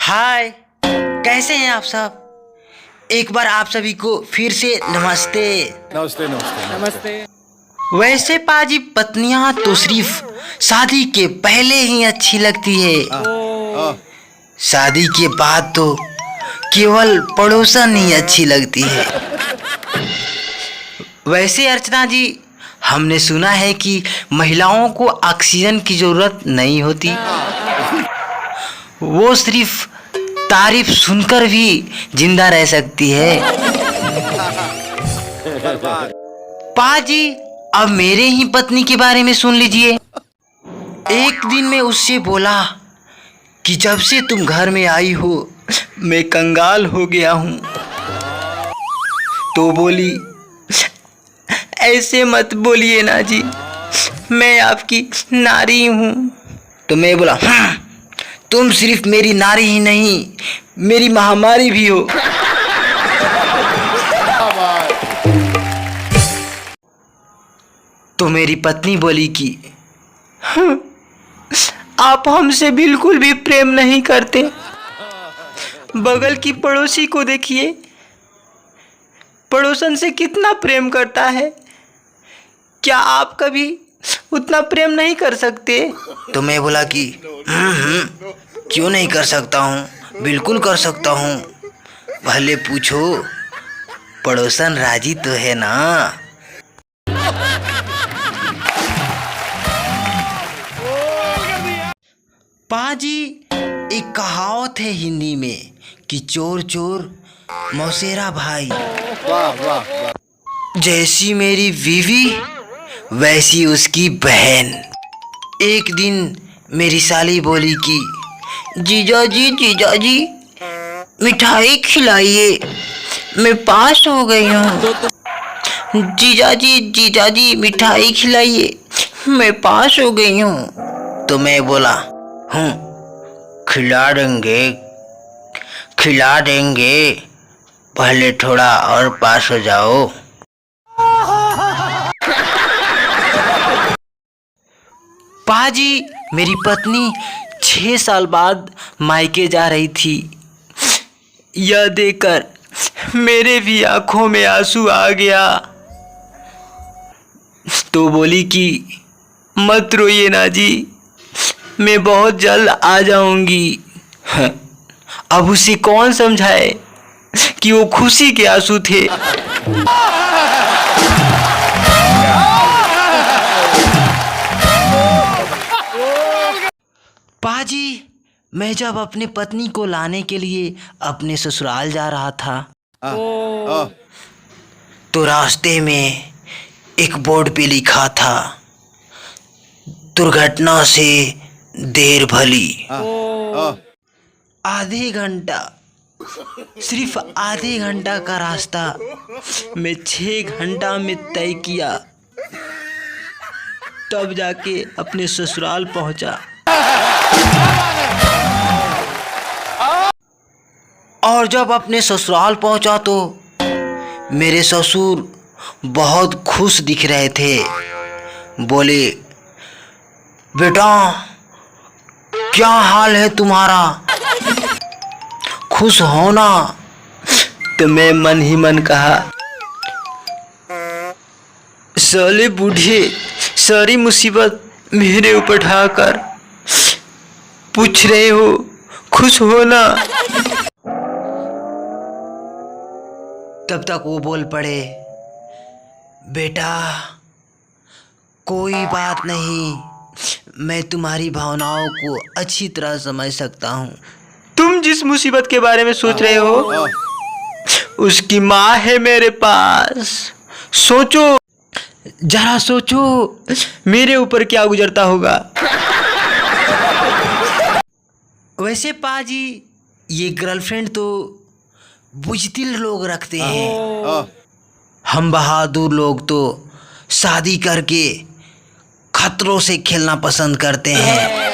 हाय, कैसे हैं आप सब। एक बार आप सभी को फिर से नमस्ते। नमस्ते नमस्ते नमस्ते। वैसे पाजी पत्नियां तो सिर्फ शादी के पहले ही अच्छी लगती है, शादी के बाद तो केवल पड़ोसन ही अच्छी लगती है। वैसे अर्चना जी, हमने सुना है कि महिलाओं को ऑक्सीजन की जरूरत नहीं होती, वो सिर्फ तारीफ सुनकर भी जिंदा रह सकती है। पाजी, अब मेरे ही पत्नी के बारे में सुन लीजिए। एक दिन मैं उससे बोला कि जब से तुम घर में आई हो मैं कंगाल हो गया हूँ। तो बोली, ऐसे मत बोलिए ना जी, मैं आपकी नारी हूँ। तो मैं बोला, तुम सिर्फ मेरी नारी ही नहीं, मेरी महामारी भी हो। तो मेरी पत्नी बोली कि आप हमसे बिल्कुल भी प्रेम नहीं करते। बगल की पड़ोसी को देखिए, पड़ोसन से कितना प्रेम करता है, क्या आप कभी उतना प्रेम नहीं कर सकते। तो मैं बोला कि क्यों नहीं कर सकता हूँ, बिल्कुल कर सकता हूँ। पहले पूछो पड़ोसन राजी तो है ना। पाजी, एक कहावत है हिंदी में कि चोर चोर मौसेरा भाई। वाह वाह वाह। जैसी मेरी बीवी वैसी उसकी बहन। एक दिन मेरी साली बोली कि जीजाजी मिठाई खिलाइए, मैं पास हो गई हूँ। जीजाजी मिठाई खिलाइए, मैं पास हो गई हूँ। तो मैं बोला, खिला देंगे, पहले थोड़ा और पास हो जाओ। पाजी, मेरी पत्नी 6 साल बाद मायके जा रही थी। यह देखकर मेरे भी आंखों में आंसू आ गया। तो बोली कि मत रोइए ना जी, मैं बहुत जल्द आ जाऊंगी। अब उसे कौन समझाए कि वो खुशी के आंसू थे। पाजी, मैं जब अपने पत्नी को लाने के लिए अपने ससुराल जा रहा था तो रास्ते में एक बोर्ड पे लिखा था, दुर्घटना से देर भली। आधे घंटा, सिर्फ आधे घंटा का रास्ता मैं 6 घंटा में तय किया, तब जाके अपने ससुराल पहुंचा। और जब अपने ससुराल पहुंचा तो मेरे ससुर बहुत खुश दिख रहे थे। बोले, बेटा क्या हाल है तुम्हारा, खुश हो ना। तो मैं मन ही मन कहा, साले बूढ़े सारी मुसीबत मेरे ऊपर ढाकर पूछ रहे हो खुश हो ना। तब तक वो बोल पड़े, बेटा कोई बात नहीं, मैं तुम्हारी भावनाओं को अच्छी तरह समझ सकता हूँ। तुम जिस मुसीबत के बारे में सोच रहे हो उसकी माँ है मेरे पास। सोचो, जरा सोचो मेरे ऊपर क्या गुजरता होगा। वैसे पाजी, ये गर्लफ्रेंड तो बुज़दिल लोग रखते हैं। हम बहादुर लोग तो शादी करके खतरों से खेलना पसंद करते हैं।